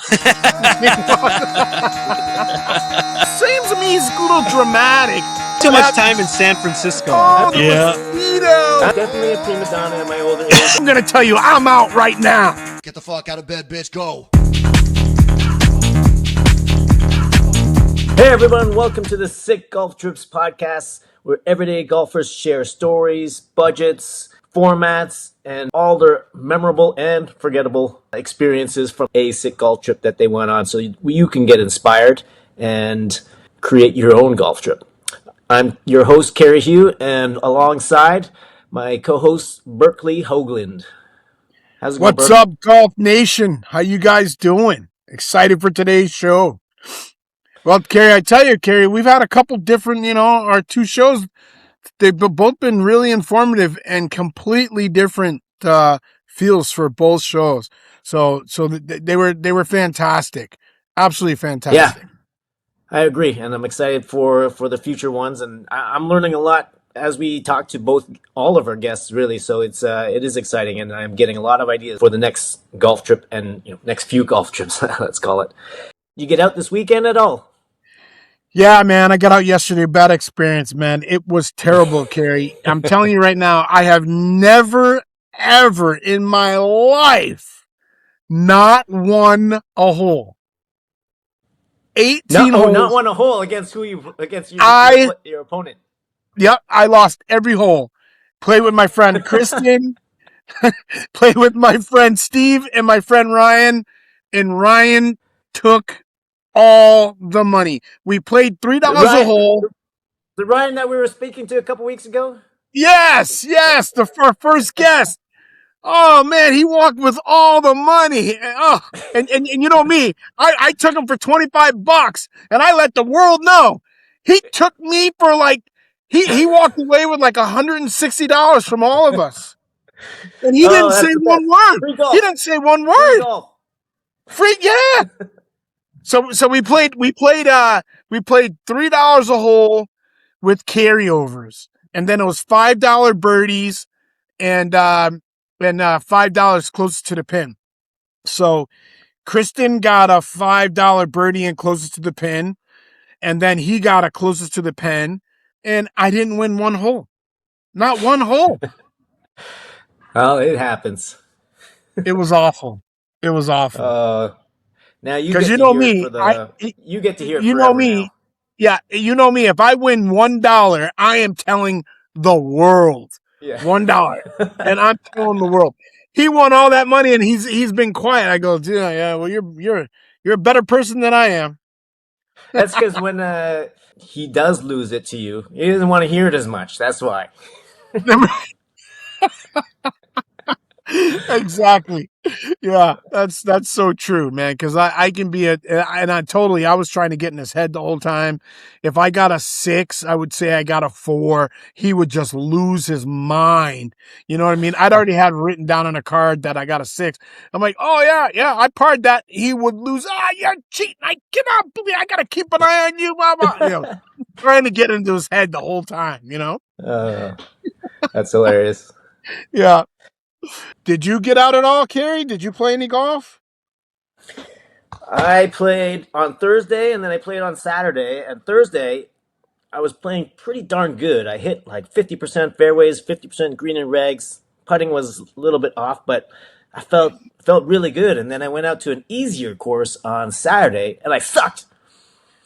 Seems to me he's a little dramatic. Too much time in San Francisco. Oh, the mosquito. I'm definitely a prima donna at my older age. I'm gonna tell you, I'm out right now. Get the fuck out of bed, bitch. Go. Hey everyone, welcome to the Sick Golf Trips podcast, where everyday golfers share stories, budgets, formats, and all their memorable and forgettable experiences from a sick golf trip that they went on, so you can get inspired and create your own golf trip. I'm your host, 𝐸 and alongside my co-host, Berkeley Hoagland. How's it going, What's Berkeley? up, Golf Nation? How you guys doing? Excited for today's show. Well, 𝐸, I tell you, 𝐸, we've had a couple different, our two shows. They've both been really informative and completely different feels for both shows. So they were fantastic, absolutely fantastic. Yeah, I agree, and I'm excited for the future ones, and I'm learning a lot as we talk to all of our guests, really. So it is exciting, and I'm getting a lot of ideas for the next golf trip and next few golf trips. Let's call it. You get out this weekend at all? Yeah, man, I got out yesterday. Bad experience, man. It was terrible, 𝐸. I'm telling you right now, I have never, ever in my life not won a hole. 18 holes. Not won a hole against your opponent. Yep, I lost every hole. Played with my friend Kristen, played with my friend Steve and my friend Ryan, and Ryan took all the money. We played $3 a hole. The Ryan that we were speaking to a couple weeks ago? Yes, our first guest. Oh man, he walked with all the money. Oh, and you know me, I took him for $25 and I let the world know. He took me for he walked away with like $160 from all of us. And he didn't say one word. He didn't say one word. Free, yeah. So we played $3 a hole with carryovers, and then it was $5 birdies and $5 closest to the pin. So Kristen got a $5 birdie and closest to the pin, and then he got a closest to the pin, and I didn't win one hole, not one hole. Well, it happens. It was awful. It was awful. Now you because get you know to hear me, you get to hear it you know me. now. Yeah, you know me. If I win $1, I am telling the world. Yeah. $1, and I'm telling the world. He won all that money, and he's been quiet. I go, yeah. Well, you're a better person than I am. That's because when he does lose it to you, he doesn't want to hear it as much. That's why. Exactly. Yeah, that's so true, man. Because I can be I was trying to get in his head the whole time. If I got a 6, I would say I got a 4. He would just lose his mind. You know what I mean? I'd already had written down on a card that I got a 6. I'm like, oh yeah, I parred that. He would lose. You're cheating. I cannot believe. I gotta keep an eye on you, mama. Trying to get into his head the whole time. That's hilarious. Yeah. Did you get out at all, 𝐸? Did you play any golf? I played on Thursday, and then I played on Saturday. And Thursday, I was playing pretty darn good. I hit like 50% fairways, 50% green and regs. Putting was a little bit off, but I felt really good. And then I went out to an easier course on Saturday, and I sucked.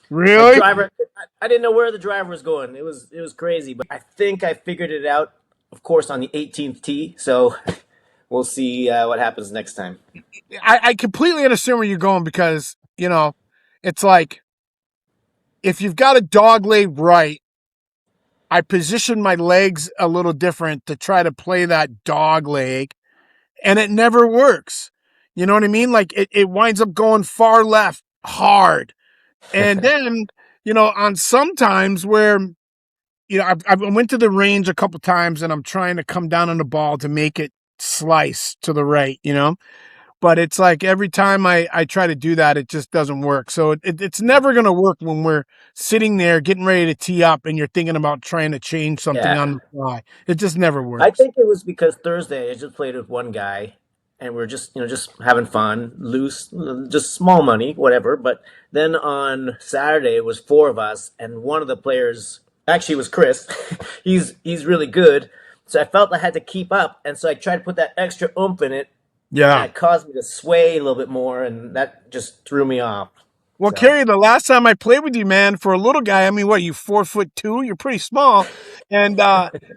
Really? The driver, I didn't know where the driver was going. It was crazy, but I think I figured it out, of course, on the 18th tee. So we'll see what happens next time. I completely understand where you're going because, it's like if you've got a dog leg right, I position my legs a little different to try to play that dog leg, and it never works. You know what I mean? Like it winds up going far left hard. And then, on sometimes where, I went to the range a couple times and I'm trying to come down on the ball to make it slice to the right, but it's like every time I try to do that, it just doesn't work. So it's never going to work when we're sitting there getting ready to tee up and you're thinking about trying to change something on the fly. It just never works. I think it was because Thursday I just played with one guy and we're just having fun, loose, just small money, whatever. But then on Saturday, it was four of us, and one of the players actually was Chris. he's really good, so I felt I had to keep up, and so I tried to put that extra oomph in it. Yeah. And it caused me to sway a little bit more, and that just threw me off. Well, So. Kerry, the last time I played with you, man, for a little guy, I mean, what, you 4'2"? You're pretty small. And,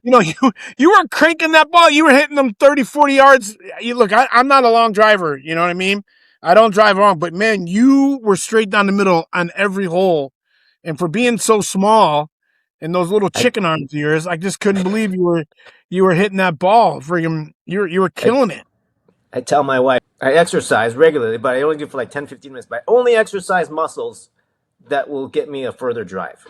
you were cranking that ball. You were hitting them 30, 40 yards. Look, I'm not a long driver. You know what I mean? I don't drive long. But, man, you were straight down the middle on every hole. And for being so small and those little chicken arms of yours, I just couldn't believe you were hitting that ball. Friggin', you were killing it. I tell my wife I exercise regularly, but I only do it for like 10, 15 minutes. But I only exercise muscles that will get me a further drive.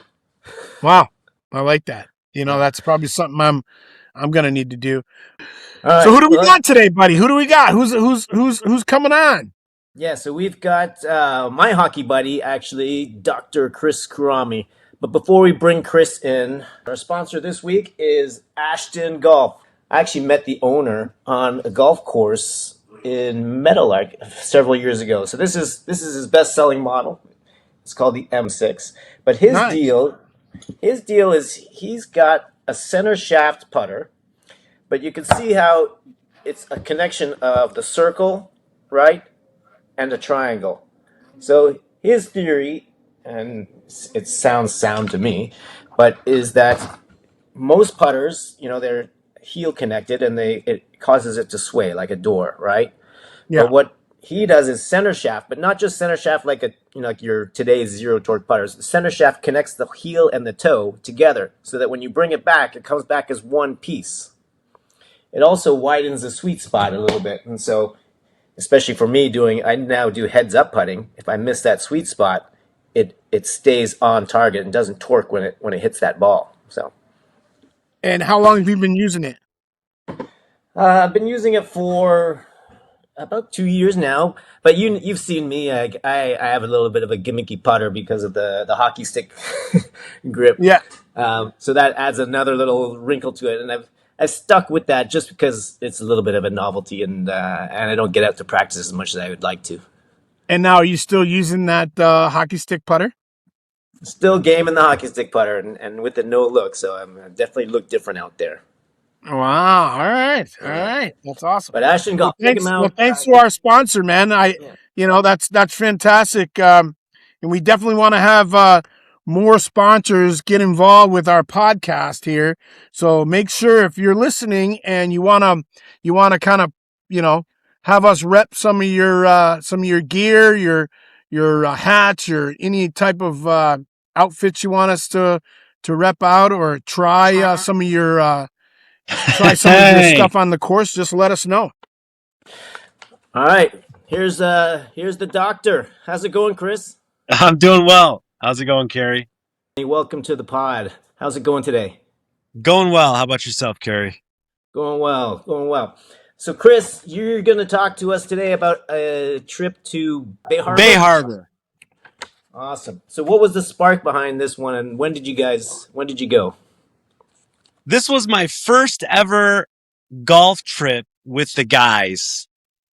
Wow. I like that. That's probably something I'm going to need to do. All right, so who do we got today, buddy? Who do we got? Who's coming on? Yeah, so we've got my hockey buddy, actually, Dr. Chris Kurrami. But before we bring Chris in, our sponsor this week is Ashton Golf. I actually met the owner on a golf course in Meadowlark several years ago. So this is his best-selling model. It's called the M6. But his deal is he's got a center shaft putter, but you can see how it's a connection of the circle, right, and a triangle. So his theory, and it sounds sound to me, but is that most putters, they're heel connected, and it causes it to sway like a door, right? Yeah. But what he does is center shaft, but not just center shaft like like your today's zero torque putters. The center shaft connects the heel and the toe together so that when you bring it back, it comes back as one piece. It also widens the sweet spot a little bit, and so especially for me I now do heads up putting. If I miss that sweet spot, it stays on target and doesn't torque when it hits that ball. So. And how long have you been using it? I've been using it for about 2 years now, but you've seen me. I have a little bit of a gimmicky putter because of the hockey stick grip. Yeah. So that adds another little wrinkle to it, and I've stuck with that just because it's a little bit of a novelty, and I don't get out to practice as much as I would like to. And now, are you still using that hockey stick putter? Still gaming the hockey stick putter, and with the no look, so I definitely look different out there. Wow! All right, that's awesome. But Ashton Golf, check him out. Well, thanks to our sponsor, man. That's fantastic, and we definitely want to have more sponsors get involved with our podcast here. So make sure if you're listening and you wanna kind of have us rep some of your gear, your hats, your any type of outfits you want us to rep out, or try some of your stuff on the course, just let us know. All right. Here's the doctor. How's it going, Chris? I'm doing well. How's it going, Kerry? Welcome to the pod. How's it going today? Going well. How about yourself, Kerry? Going well. So, Chris, you're going to talk to us today about a trip to Bay Harbor? Bay Harbor. Awesome. So what was the spark behind this one, and when did you go? This was my first ever golf trip with the guys.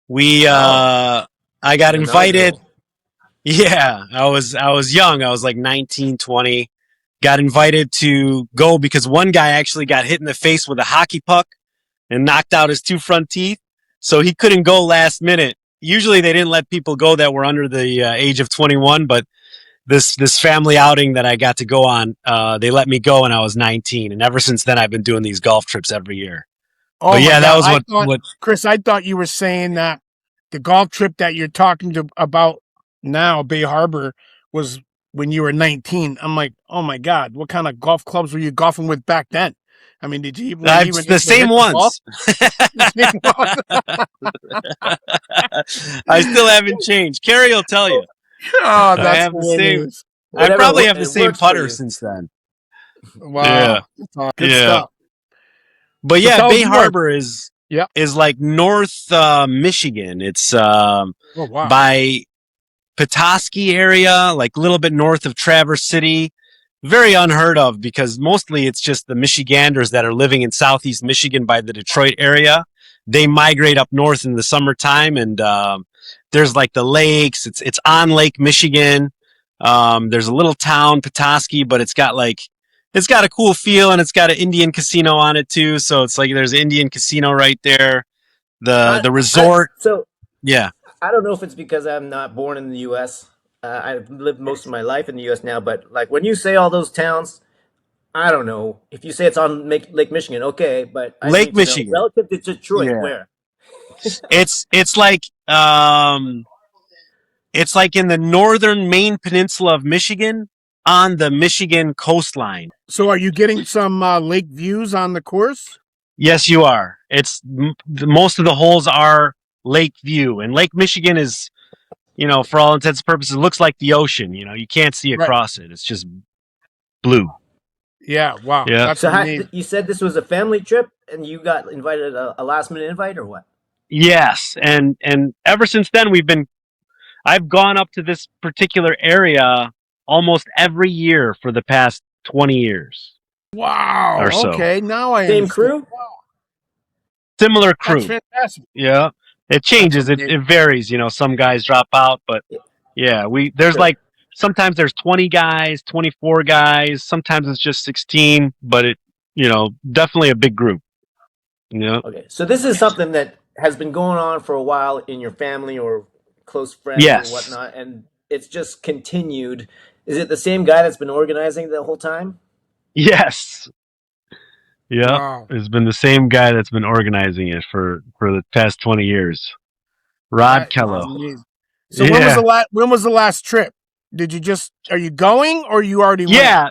I got invited. Yeah, I was young. I was like 19, 20. Got invited to go because one guy actually got hit in the face with a hockey puck and knocked out his two front teeth. So he couldn't go last minute. Usually they didn't let people go that were under the age of 21, but this family outing that I got to go on, they let me go when I was 19. And ever since then, I've been doing these golf trips every year. Oh, but yeah, that was Chris, I thought you were saying that the golf trip that you're talking about now, Bay Harbor, was when you were 19. I'm like, oh my God, what kind of golf clubs were you golfing with back then? I mean, did you even the same ones? I still haven't changed. Kerry will tell you. Oh, that's I have the same. I probably have the same putter since then. Wow. Yeah. Good stuff. But yeah, Bay Harbor is like North Michigan. It's by Petoskey area, like a little bit north of Traverse City. Very unheard of because mostly it's just the Michiganders that are living in southeast Michigan by the Detroit area they migrate up north in the summertime, and there's like the lakes. It's on Lake Michigan. There's a little town, Petoskey, but it's got a cool feel, and it's got an Indian casino on it too. So it's like there's an Indian casino right there. The resort. Yeah. I don't know if it's because I'm not born in the U.S. I've lived most of my life in the U.S. now, but like when you say all those towns, I don't know. If you say it's on Lake Michigan, okay, but I Lake need to know Michigan. relative to Detroit, Yeah. where? It's like in the northern Maine peninsula of Michigan on the Michigan coastline. So are you getting some lake views on the course? Yes, you are. Most of the holes are lake view, and Lake Michigan is, for all intents and purposes, looks like the ocean. You can't see across it. It's just blue. Yeah. Wow. Yeah. That's So amazing. you said this was a family trip, and you got invited a last minute invite, or what? Yes, and ever since then I've gone up to this particular area almost every year for the past 20 years. Wow. Or so. Okay. Now I Same understand. crew? Similar crew. That's fantastic. Yeah. It changes. It varies. Some guys drop out, but yeah, there's Sure. sometimes there's 20 guys, 24 guys. Sometimes it's just 16, but definitely a big group. Yeah. Okay. So this is something that has been going on for a while in your family or close friends Yes. or whatnot, and it's just continued. Is it the same guy that's been organizing the whole time? Yes. Yeah. Wow. It's been the same guy that's been organizing it for the past 20 years. Rod Kello. So when was the last trip? Are you going or you already went? Yeah.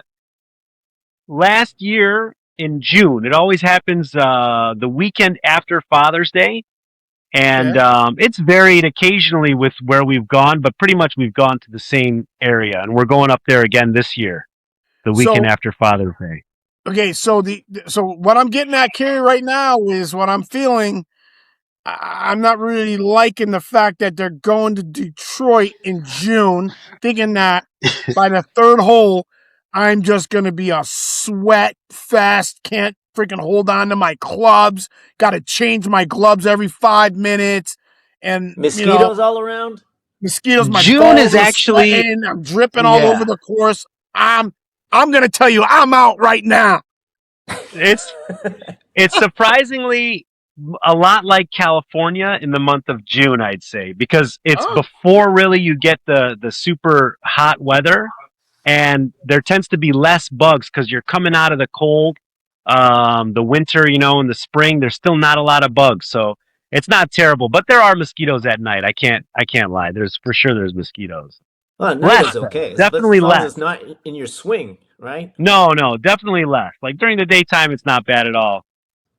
Last year in June. It always happens the weekend after Father's Day. And it's varied occasionally with where we've gone, but pretty much we've gone to the same area. And we're going up there again this year, the weekend after Father's Day. Okay, so what I'm getting at, Kerry, right now is what I'm feeling. I'm not really liking the fact that they're going to Detroit in June, thinking that by the third hole, I'm just going to be a sweat fest, can't freaking hold on to my clubs, got to change my gloves every 5 minutes. And Mosquitoes all around? Mosquitoes, my June balls is actually sweating, I'm dripping all over the course. I'm going to tell you, I'm out right now. It's surprisingly a lot like California in the month of June, I'd say, because it's before really you get the super hot weather, and there tends to be less bugs because you're coming out of the cold, the winter, in the spring, there's still not a lot of bugs. So it's not terrible, but there are mosquitoes at night. I can't lie. There's mosquitoes. Well, night is okay. Definitely as long less. as it's not in your swing, right? No, definitely less. Like during the daytime, it's not bad at all.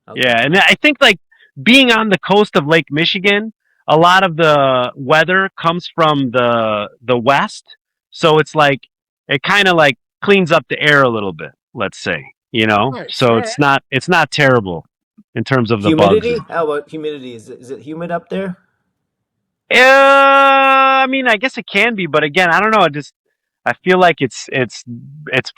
Okay. Yeah, and I think like being on the coast of Lake Michigan, a lot of the weather comes from the west, so it's like it kind of like cleans up the air a little bit. Let's say, Nice. so it's not terrible in terms of the humidity. bugs. How about humidity? Is it humid up there? I mean, I guess it can be, but again, I don't know. I feel like it's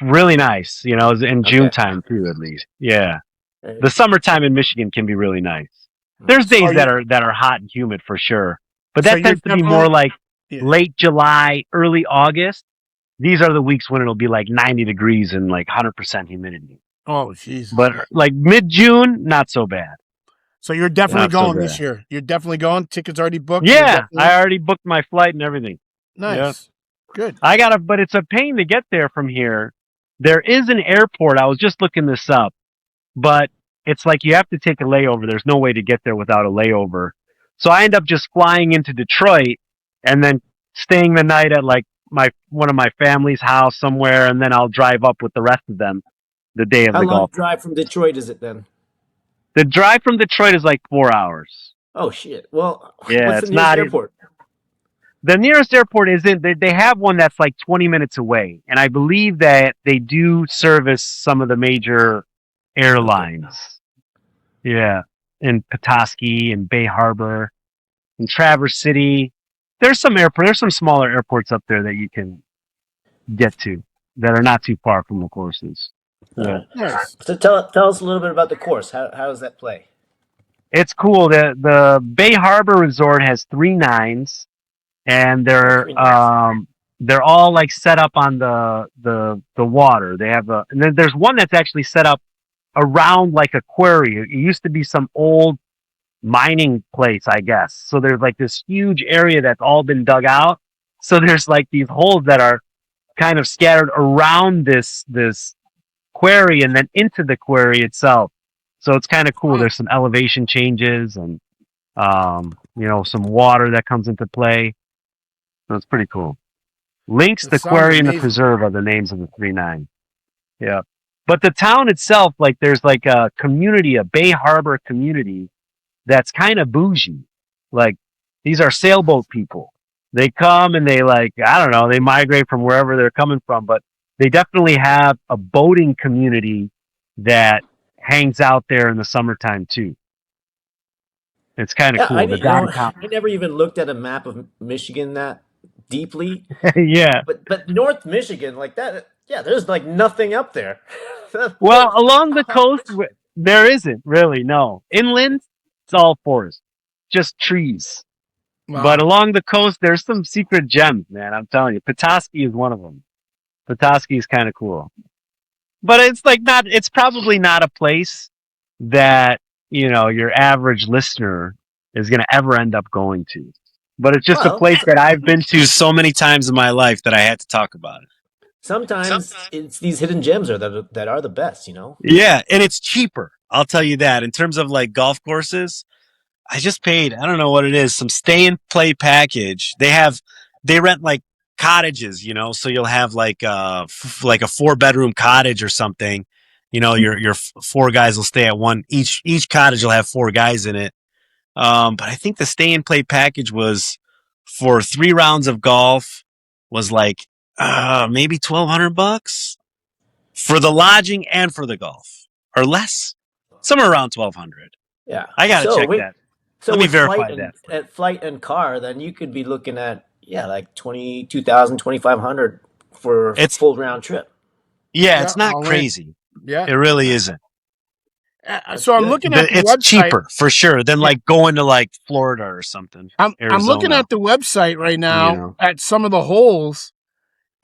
really nice, in June time too, at least. Yeah, the summertime in Michigan can be really nice. There's days that are hot and humid for sure, but that tends to be more like late July, early August. These are the weeks when it'll be like 90 degrees and like 100% humidity. Oh, Jesus. But like mid-June, not so bad. So you're definitely going this year. You're definitely going. Tickets already booked. Yeah, I already booked my flight and everything. Nice. Yeah. Good. But it's a pain to get there from here. There is an airport. I was just looking this up, but it's like you have to take a layover. There's no way to get there without a layover. So I end up just flying into Detroit and then staying the night at like one of my family's house somewhere, and then I'll drive up with the rest of them the day of the golf. How long drive from Detroit is it then? The drive from Detroit is like 4 hours. Oh shit! Well, yeah, what's the nearest airport? The nearest airport isn't. They have one that's like 20 minutes away, and I believe that they do service some of the major airlines. Yeah, in Petoskey and Bay Harbor, in Traverse City. There's some smaller airports up there that you can get to that are not too far from the courses. Yeah. Nice. So tell us a little bit about the course. How does that play? It's cool. The Bay Harbor Resort has 3 nines, and Three nines. they're all like set up on the water. They have and then there's one that's actually set up around like a quarry. It used to be some old mining place, I guess. So there's like this huge area that's all been dug out. So there's like these holes that are kind of scattered around this quarry and then into the quarry itself. So it's kind of cool. Huh. There's some elevation changes and some water that comes into play. So it's pretty cool. Links, That the sounds quarry, and the amazing. preserve are the names of the 3 9. Yeah. But the town itself, like there's like a community, a Bay Harbor community that's kind of bougie. Like these are sailboat people. They come and they I don't know, they migrate from wherever they're coming from, but they definitely have a boating community that hangs out there in the summertime too. It's kind of Yeah, cool. The downtown. I never even looked at a map of Michigan that deeply, Yeah. but North Michigan like that, yeah, there's like nothing up there. Well, along the coast, there isn't really, no. Inland, it's all forest, just trees. But Wow. along the coast, there's some secret gems, man. I'm telling you. Petoskey is one of them. Petoskey is kind of cool. But it's like it's probably not a place that, your average listener is going to ever end up going to. But it's just a Well, place that I've been to so many times in my life that I had to talk about it. sometimes it's these hidden gems that are the best, you know. Yeah, and it's cheaper. I'll tell you that. In terms of like golf courses, I just paid, I don't know what it is, some stay and play package. They rent like cottages, so you'll have like a 4-bedroom cottage or something. Your 4 guys will stay at one. Each cottage will have 4 guys in it. But I think the stay and play package was for 3 rounds of golf was like maybe $1,200 for the lodging and for the golf, or less, somewhere around 1,200. Yeah. I gotta So check wait, that. so Let me with verify that. flight and car, then you could be looking at like 22,000, 2,500 for a It's full round trip. Yeah, it's not all in. crazy. Yeah. It really isn't. That's So I'm good. looking at the It's website. cheaper for sure than Yeah. like going to like Florida or something. I'm looking Arizona. at the website right You now know. at some of the holes,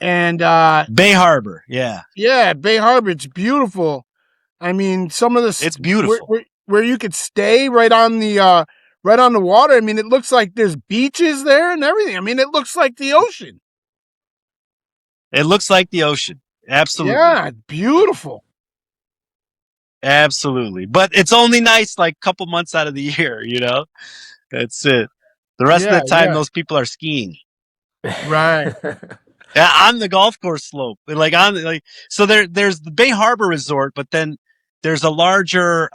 and Bay Harbor, yeah. yeah, Bay Harbor, it's beautiful. I mean, some of It's beautiful. where you could stay right on the water. I mean, it looks like there's beaches there and everything. I mean, it looks like the ocean. It looks like the ocean. Absolutely. Yeah, it's beautiful. Absolutely. But it's only nice like a couple months out of the year, That's it. The rest of Yeah, the time yeah, those people are skiing. right. Yeah, on the golf course slope. So there's the Bay Harbor Resort, but then there's a larger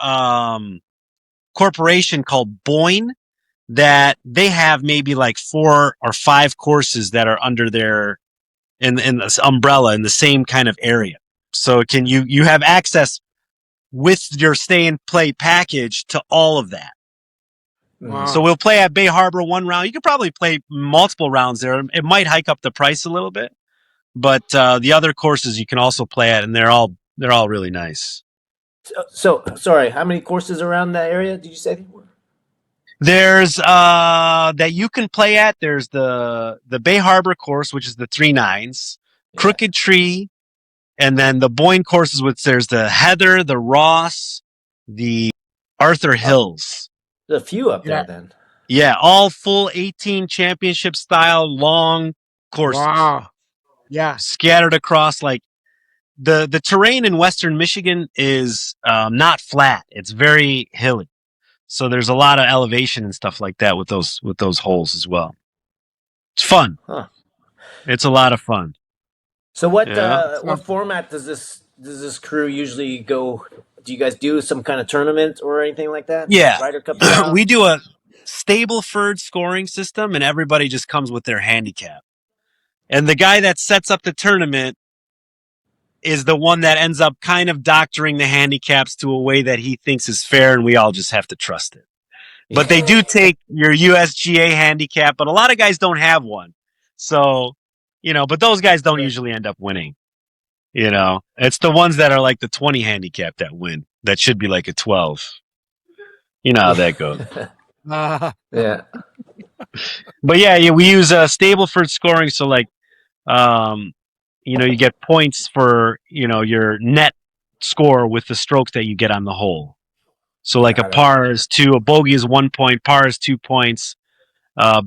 corporation called Boyne that they have maybe like 4 or 5 courses that are under their in this umbrella in the same kind of area. So you have access with your stay and play package to all of that. Wow. So we'll play at Bay Harbor 1 round. You could probably play multiple rounds there. It might hike up the price a little bit, but the other courses you can also play at, and they're all really nice. So sorry, how many courses around that area did you say? There's that you can play at. There's the Bay Harbor course, which is the 3 nines, Yeah. Crooked Tree, and then the Boyne courses, which there's the Heather, the Ross, the Arthur Hills. There's a few up Yeah. there then. Yeah, all full 18 championship style long courses. Wow. Yeah. Scattered across like the terrain in Western Michigan is not flat. It's very hilly. So there's a lot of elevation and stuff like that with those holes as well. It's fun. Huh. It's a lot of fun. So what Yeah. what format does this crew usually go? Do you guys do some kind of tournament or anything like that? Yeah. Ryder Cup style? We do a Stableford scoring system, and everybody just comes with their handicap. And the guy that sets up the tournament is the one that ends up kind of doctoring the handicaps to a way that he thinks is fair, and we all just have to trust it. But they do take your USGA handicap, but a lot of guys don't have one. So, but those guys don't usually end up winning. It's the ones that are like the 20 handicap that win. That should be like a 12. You know how that goes. Yeah. But yeah, we use Stableford scoring. So like, you get points for your net score with the strokes that you get on the hole. So like a Got it. par is 2, a bogey is 1 point, par is 2 points,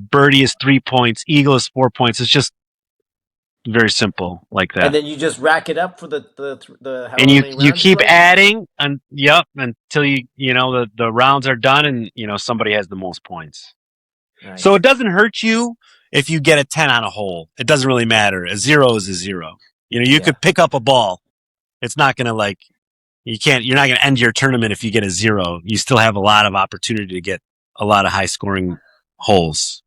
birdie is 3 points, eagle is 4 points. It's just very simple like that. And then you just rack it up for the however And many you rounds you keep play? adding, and until the rounds are done and somebody has the most points. Nice. So it doesn't hurt you if you get a 10 on a hole. It doesn't really matter. A 0 is a 0. You could pick up a ball. It's not going to you're not going to end your tournament if you get a 0. You still have a lot of opportunity to get a lot of high scoring holes.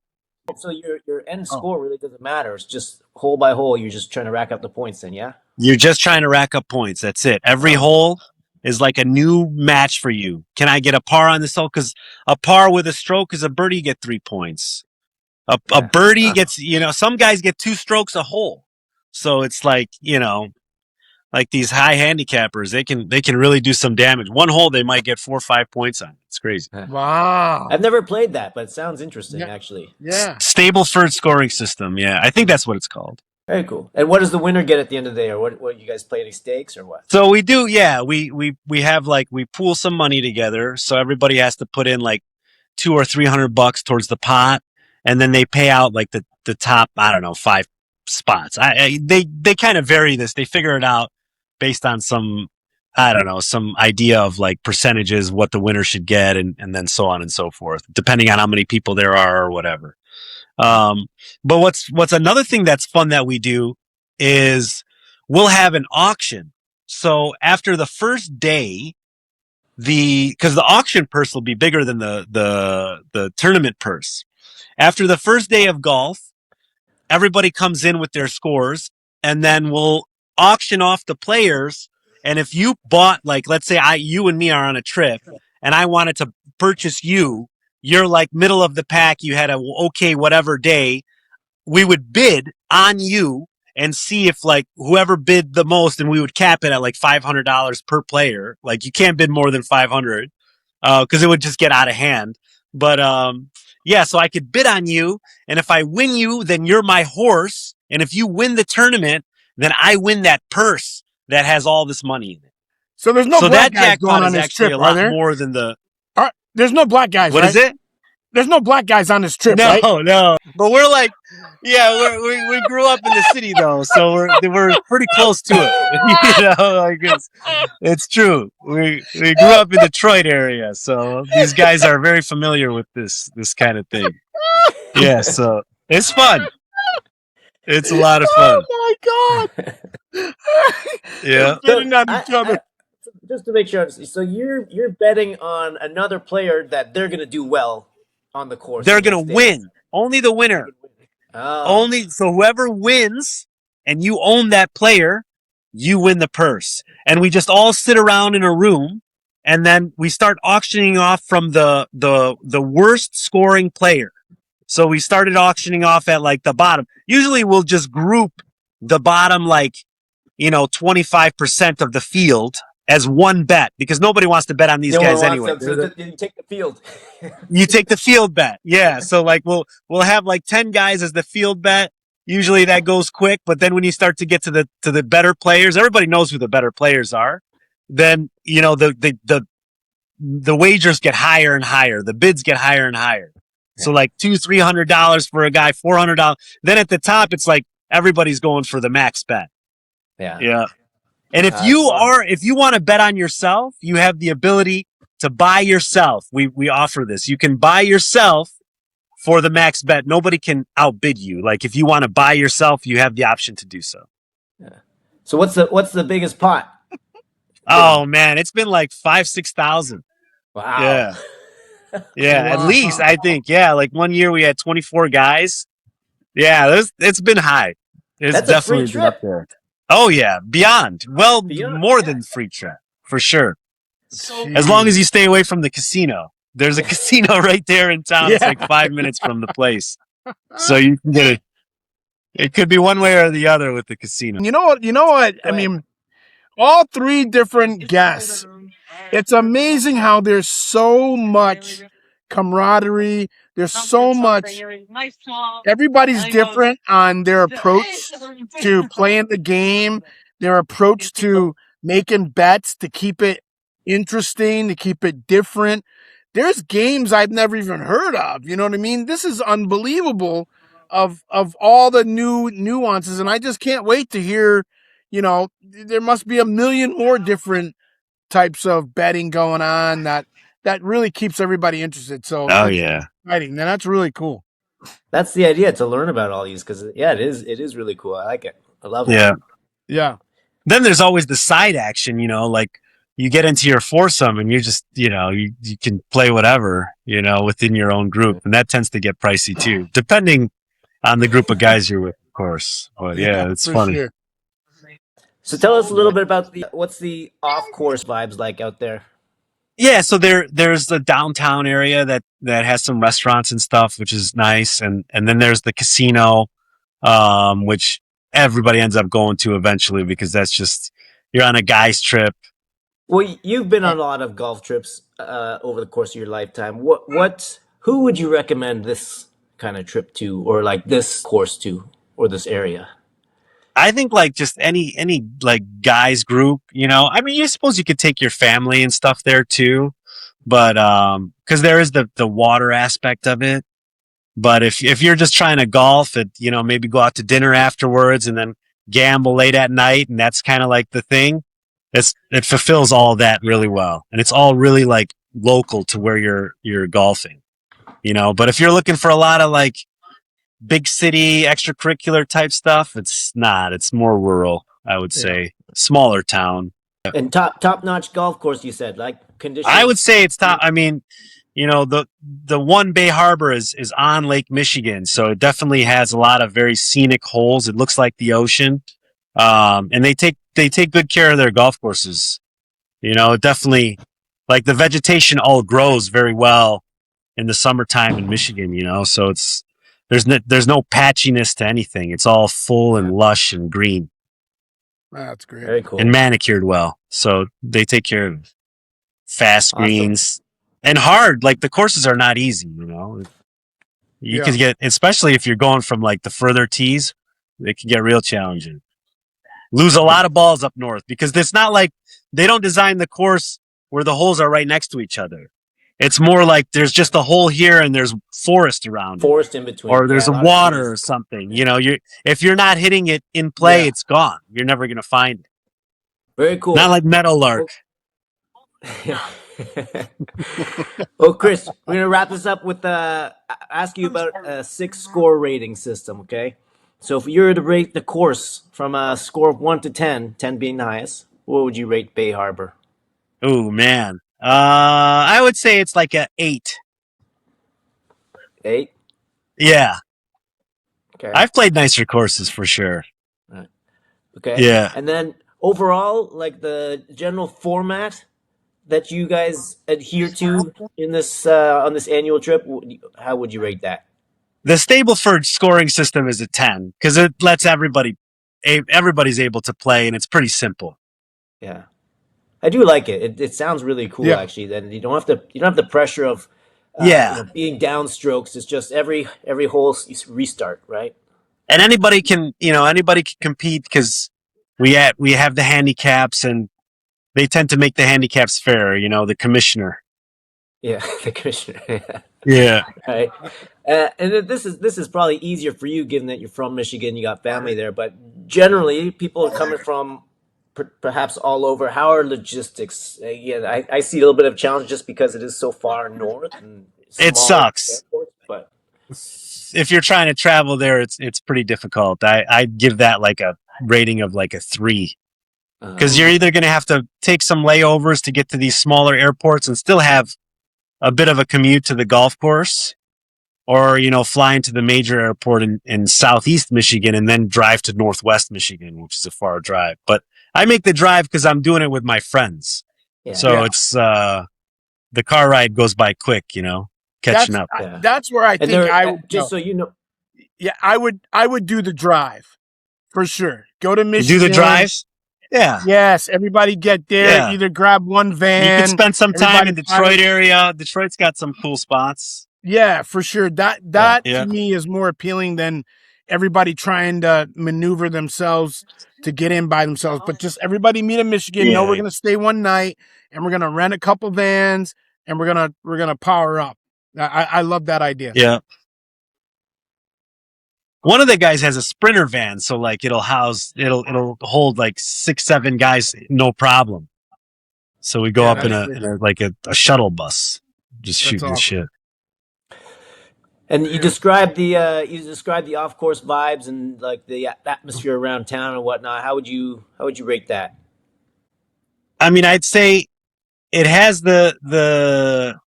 So your end score really doesn't matter. It's just hole by hole. You're just trying to rack up the points then, yeah? You're just trying to rack up points. That's it. Every hole is like a new match for you. Can I get a par on this hole? Because a par with a stroke is a birdie, you get 3 points. A birdie gets, some guys get 2 strokes a hole. So it's like, like these high handicappers, they can really do some damage. One hole, they might get 4 or 5 points on. It's crazy. Wow. I've never played that, but it sounds interesting, actually. Yeah. Stableford scoring system. Yeah, I think that's what it's called. Very cool. And what does the winner get at the end of the day? Or what you guys play any stakes or what? So we do, we have we pool some money together. So everybody has to put in like $200 or $300 towards the pot, and then they pay out like the top, I don't know, 5 spots. They kind of vary this. They figure it out based on some, I don't know, some idea of like percentages, what the winner should get, and then so on and so forth, depending on how many people there are or whatever. But what's another thing that's fun that we do is we'll have an auction. So after the first day, because the auction purse will be bigger than the tournament purse. After the first day of golf, everybody comes in with their scores, and then we'll auction off the players. And if you bought, like, let's say you and me are on a trip, and I wanted to purchase you, you're like middle of the pack, you had a okay whatever day, we would bid on you and see if like whoever bid the most, and we would cap it at like $500 per player. Like you can't bid more than 500 because it would just get out of hand. But so I could bid on you, and if I win you, then you're my horse, and if you win the tournament, then I win that purse that has all this money in it. So there's no black that guys going on this trip, a are lot there? more than the. There's no black guys. What right? is it? There's no black guys on this trip, No, right? no. But we're like, we grew up in the city though, so we're pretty close to it. Like it's true. We grew up in Detroit area, so these guys are very familiar with this kind of thing. Yeah, so it's fun. It's a lot of fun. Oh my god! Yeah. Bidding on each other. Just to make sure, so you're betting on another player that they're gonna do well on the course. They're gonna win. Only the winner. Oh. So whoever wins and you own that player, you win the purse. And we just all sit around in a room, and then we start auctioning off from the worst scoring player. So we started auctioning off at like the bottom. Usually we'll just group the bottom 25% of the field as one bet, because nobody wants to bet on these guys anyway. You take the field. You take the field bet. Yeah. So like we'll have like 10 guys as the field bet. Usually that goes quick, but then when you start to get to the better players, everybody knows who the better players are. Then, the wagers get higher and higher. The bids get higher and higher. So like $200-$300 for a guy, $400. Then at the top, it's like everybody's going for the max bet. Yeah. Yeah. And if you want to bet on yourself, you have the ability to buy yourself. We offer this. You can buy yourself for the max bet. Nobody can outbid you. Like if you want to buy yourself, you have the option to do so. Yeah. So what's the biggest pot? Oh man, it's been like 5,000-6,000. Wow. Yeah. Yeah, Wow. at least I think. Yeah, like one year we had 24 guys. Yeah, it's been high. It's That's a definitely free been up trip. there. Oh yeah, beyond. Well, Beyond, more yeah. than free trip for sure. So, As long as you stay away from the casino. There's a casino right there in town. It's like 5 minutes from the place, so you can get it. It could be one way or the other with the casino. You know what? I mean, all 3 different guests It's amazing how there's so much camaraderie. There's so much. Everybody's different on their approach to playing the game, their approach to making bets, to keep it interesting, to keep it different. There's games I've never even heard of. You know what I mean? This is unbelievable of all the new nuances. And I just can't wait to hear, there must be a million more different types of betting going on that really keeps everybody interested. So that's exciting. Now that's really cool. That's the idea, to learn about all these, because it is really cool. I like it. I love it. Yeah. Then there's always the side action, like you get into your foursome and you just, you can play whatever, within your own group. And that tends to get pricey too, depending on the group of guys you're with, of course. But yeah, it's funny. Sure. So tell us a little bit about what's the off-course vibes like out there? Yeah, so there's the downtown area that has some restaurants and stuff, which is nice, and then there's the casino, which everybody ends up going to eventually because that's just, you're on a guy's trip. Well, you've been on a lot of golf trips over the course of your lifetime. Who would you recommend this kind of trip to, or like this course to, or this area? I think like just any like guys group, I mean, you suppose you could take your family and stuff there too, but because there is the water aspect of it. But if you're just trying to golf, maybe go out to dinner afterwards and then gamble late at night, and that's kind of like the thing. It fulfills all that really well, and it's all really like local to where you're golfing, But if you're looking for a lot of like big city extracurricular type stuff, it's not. It's more rural, I would say. Smaller town. And top notch golf course, you said, like conditions. I would say it's top. I mean, the one Bay Harbor is on Lake Michigan, so it definitely has a lot of very scenic holes. It looks like the ocean, and they take good care of their golf courses. It definitely, like, the vegetation all grows very well in the summertime in Michigan. So there's no patchiness to anything. It's all full and lush and green. That's great. Very cool. And manicured well. So they take care of it. Fast greens and hard. Like, the courses are not easy, You can get, especially if you're going from like the further tees, they can get real challenging. Lose a lot of balls up north because it's not like they don't design the course where the holes are right next to each other. It's more like there's just a hole here and there's forest around forest in between, or there's a water or something. If you're not hitting it in play, it's gone. You're never going to find it. Very cool. Not like Meadowlark. Well, Chris, we're gonna wrap this up with ask you about a 6-score rating system. Okay, so if you were to rate the course from a score of 1 to 10, 10 being the highest, what would you rate Bay Harbor? Oh man. I would say it's like a 8. 8? Yeah. Okay. I've played nicer courses for sure. Right. Okay. Yeah. And then overall, like the general format that you guys adhere to in this on this annual trip, how would you rate that? The Stableford scoring system is a 10 because it lets everybody's able to play, and it's pretty simple. Yeah. I do like it. It sounds really cool, actually. Then you don't have the pressure of being downstrokes. It's just every hole restart, right? And anybody can compete because we have the handicaps, and they tend to make the handicaps fair. The commissioner. Yeah, the commissioner. Yeah. Right. And this is probably easier for you, given that you're from Michigan, you got family there. But generally, people are coming from perhaps all over. How are logistics? Again, I see a little bit of challenge just because it is so far north. And it sucks. Airports, but if you're trying to travel there, it's pretty difficult. I'd give that like a rating of like a 3. Because you're either going to have to take some layovers to get to these smaller airports and still have a bit of a commute to the golf course, or, fly into the major airport in southeast Michigan and then drive to northwest Michigan, which is a far drive. But I make the drive because I'm doing it with my friends. Yeah. So it's the car ride goes by quick, catching up. That's where I think I would, just so you know. Yeah, I would do the drive for sure. Go to Michigan. You do the drive? Yeah. Yes, everybody get there. Yeah. Either grab one van. You can spend some time in everybody Detroit area. Detroit's got some cool spots. Yeah, for sure. That Yeah. to me is more appealing than everybody trying to maneuver themselves to get in by themselves. But just everybody meet in Michigan. Yeah. No, we're gonna stay one night and we're gonna rent a couple vans and we're gonna power up. I love that idea. Yeah. One of the guys has a Sprinter van, so like it'll hold like 6-7 guys, no problem. So we go Yeah, up in a shuttle bus, just shooting the awesome. shit. And you described the off course vibes and like the atmosphere around town and whatnot. How would you rate that? I mean, I'd say it has the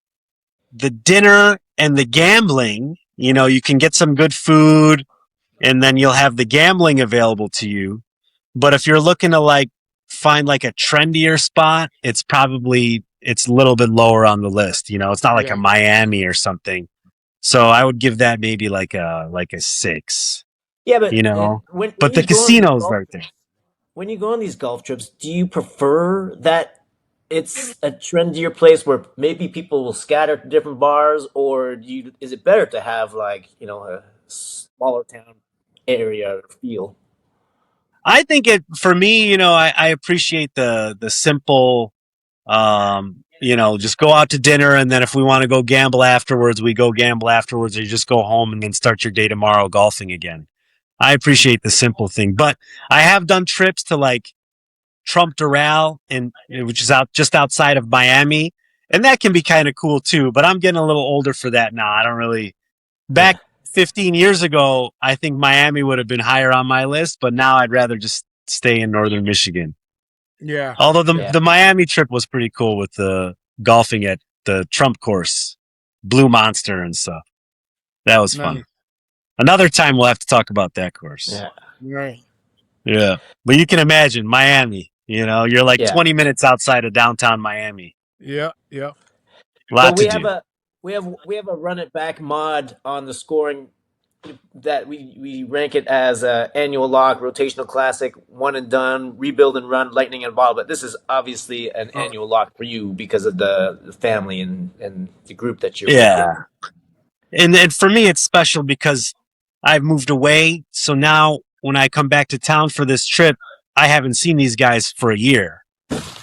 dinner and the gambling. You know, you can get some good food, and then you'll have the gambling available to you. But if you're looking to like find like a trendier spot, it's a little bit lower on the list. You know, it's not like a Miami or something. So I would give that maybe like a 6. Yeah, but you know, when but the you go on these casino's golf right there. trips- When you go on these golf trips, do you prefer that it's a trendier place where maybe people will scatter to different bars, or is it better to have like a smaller town area feel? I think for me, you know, I appreciate the simple, just go out to dinner, and then if we want to go gamble afterwards, we go gamble afterwards, or you just go home and then start your day tomorrow golfing again. I appreciate the simple thing, but I have done trips to like Trump Doral, which is just outside of Miami, and that can be kind of cool too. But I'm getting a little older for that now. I don't really. Back 15 years ago, I think Miami would have been higher on my list, but now I'd rather just stay in northern Michigan. Yeah. Although the Miami trip was pretty cool with the golfing at the Trump course, Blue Monster and stuff. That was fun. Another time we'll have to talk about that course. Yeah. Right. Yeah. But you can imagine Miami, you know, you're like 20 minutes outside of downtown Miami. Yeah. Yeah. Lot to do. We have a run it back mod on the scoring that we rank it as annual lock, rotational classic, one and done, rebuild and run, lightning and bottle. But this is obviously an annual lock for you because of the family and the group that you're with. And for me, it's special because I've moved away. So now when I come back to town for this trip, I haven't seen these guys for a year.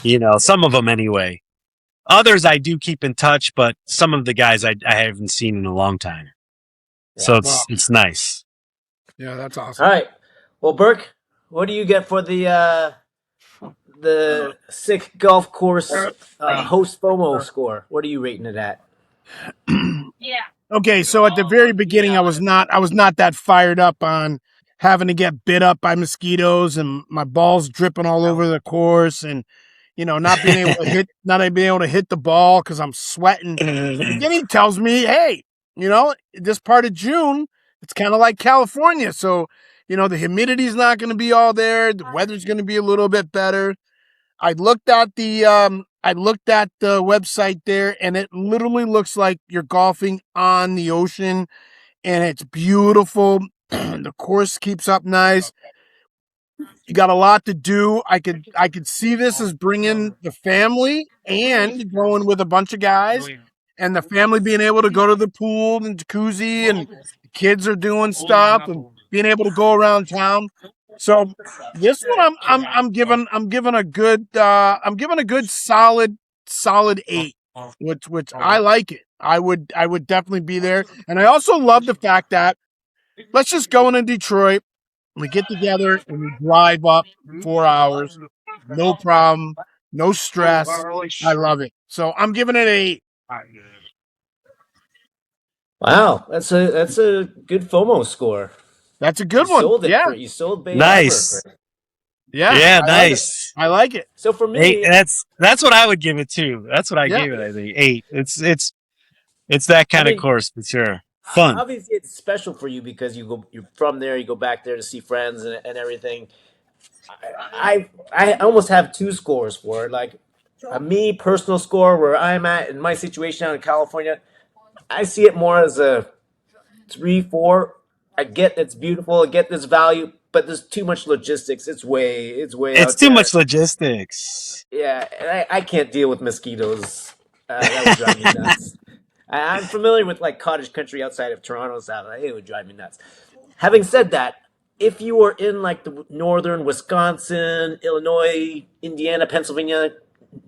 You know, some of them anyway. Others I do keep in touch, but some of the guys I haven't seen in a long time. Yeah. So it's nice. Yeah, that's awesome. All right. Well, Burke, what do you get for the sick golf course host FOMO score? What are you rating it at? Okay, so at the very beginning, I was not that fired up on having to get bit up by mosquitoes and my balls dripping all over the course, and not being able to hit the ball because I'm sweating. The beginning tells me, hey, this part of June, it's kind of like California, so the humidity's not going to be all there. The weather's going to be a little bit better. I looked at the website there, and it literally looks like you're golfing on the ocean, and it's beautiful. The course keeps up nice. You got a lot to do. I could see this as bringing the family and going with a bunch of guys, and the family being able to go to the pool and jacuzzi, and the kids are doing stuff and being able to go around town. So this one I'm giving a good solid 8, which I like it. I would definitely be there, and I also love the fact that let's just go into Detroit. We get together and we drive up 4 hours, no problem, no stress. I love it. So I'm giving it 8. Wow, that's a good FOMO score. That's a good You one. sold it. Yeah. You sold Bay Nice. Harbor. Yeah, nice. I like it. So for me, 8, that's what I would give it too. That's what I gave it. I think 8. It's that kind of course for sure. Fun. Obviously, it's special for you because you're from there. You go back there to see friends and everything. I almost have 2 scores for it. Like a personal score where I'm at in my situation out in California. I see it more as a 3, 4. I get it's beautiful. I get this value, but there's too much logistics. It's way It's out too there. much logistics. Yeah, and I can't deal with mosquitoes. That would drive me nuts. I'm familiar with like cottage country outside of Toronto, South. It would drive me nuts. Having said that, if you were in like the northern Wisconsin, Illinois, Indiana, Pennsylvania,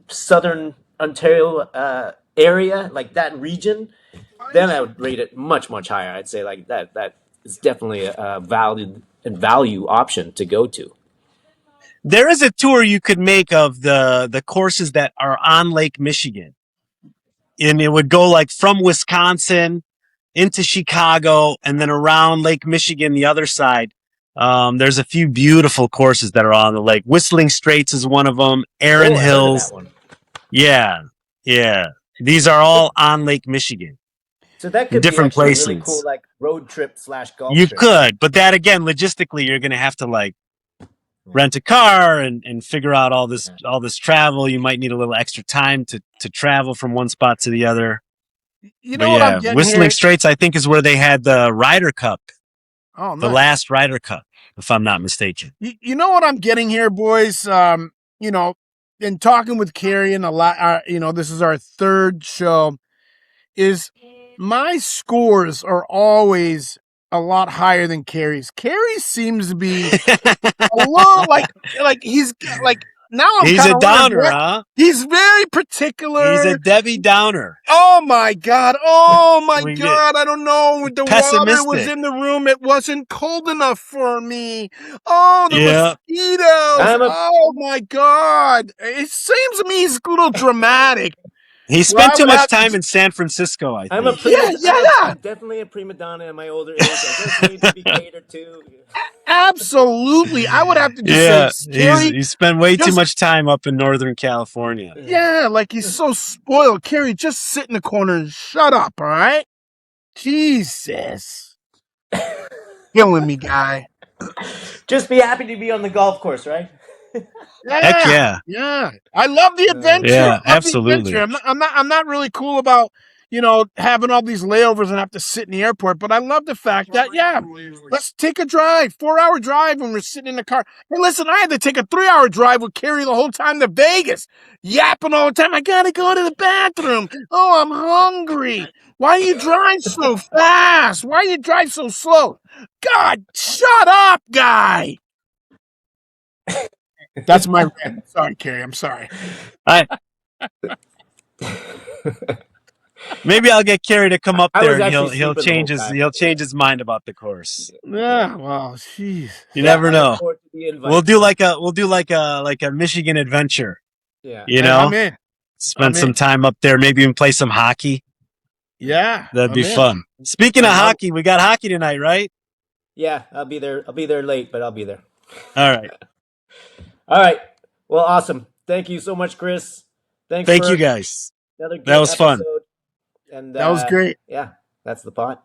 southern Ontario area, like that region, then I would rate it much, much higher. I'd say like that is definitely a value option to go to. There is a tour you could make of the courses that are on Lake Michigan. And it would go like from Wisconsin into Chicago and then around Lake Michigan, the other side. There's a few beautiful courses that are on the lake. Whistling Straits is one of them. Erin I heard of Hills. that one. Yeah. These are all on Lake Michigan. So that could different be actually places. a really cool like road trip / golf You trip. could, but that again, logistically, you're going to have to like rent a car and figure out all this travel. You might need a little extra time to travel from one spot to the other. You know what I'm getting Whistling here? Straits, I think, is where they had the Ryder Cup, Oh, the nice. last Ryder Cup, if I'm not mistaken. You know what I'm getting here, boys? You know, in talking with Carrie and a lot, you know, this is our third show, is my scores are always a lot higher than Carrie's. Carrie seems to be a lot like he's like now I'm He's kind a of downer, huh? He's very particular. He's a Debbie Downer. Oh my God! Oh my God! I don't know. The water was pessimistic. in the room. It wasn't cold enough for me. Oh, the Yeah. mosquitoes! Oh my God! It seems to me he's a little dramatic. He spent too much time in San Francisco, I think. I'm definitely a prima donna at my older age. I just need to be catered to. Absolutely. I would have to just say, Carrie, he spent way too much time up in Northern California. Yeah, like he's so spoiled. Carrie, just sit in the corner and shut up, all right? Jesus. Killing me, guy. Just be happy to be on the golf course, right? Heck yeah. Yeah. I love the adventure. Yeah, absolutely. I'm not really cool about, you know, having all these layovers and have to sit in the airport, but I love the fact that, yeah, let's take a drive, 4-hour drive when we're sitting in the car. Hey, listen, I had to take a 3-hour drive with Carrie the whole time to Vegas, yapping all the time. I gotta go to the bathroom. Oh, I'm hungry. Why do you drive so fast? Why do you drive so slow? God, shut up, guy. That's my rant. Sorry, Carrie. I'm sorry. Maybe I'll get Carrie to come up there and he'll change his mind about the course. Yeah, well, jeez. You never know. We'll do like a Michigan adventure. Yeah. You know? I'm in. Spend some time up there, maybe even play some hockey. Yeah. That'd be fun. Speaking of hockey, we got hockey tonight, right? Yeah, I'll be there. I'll be there late, but I'll be there. All right. All right. Well, awesome. Thank you so much, Chris. Thank you guys. Another that was episode. fun. And that was great. Yeah, that's the pot.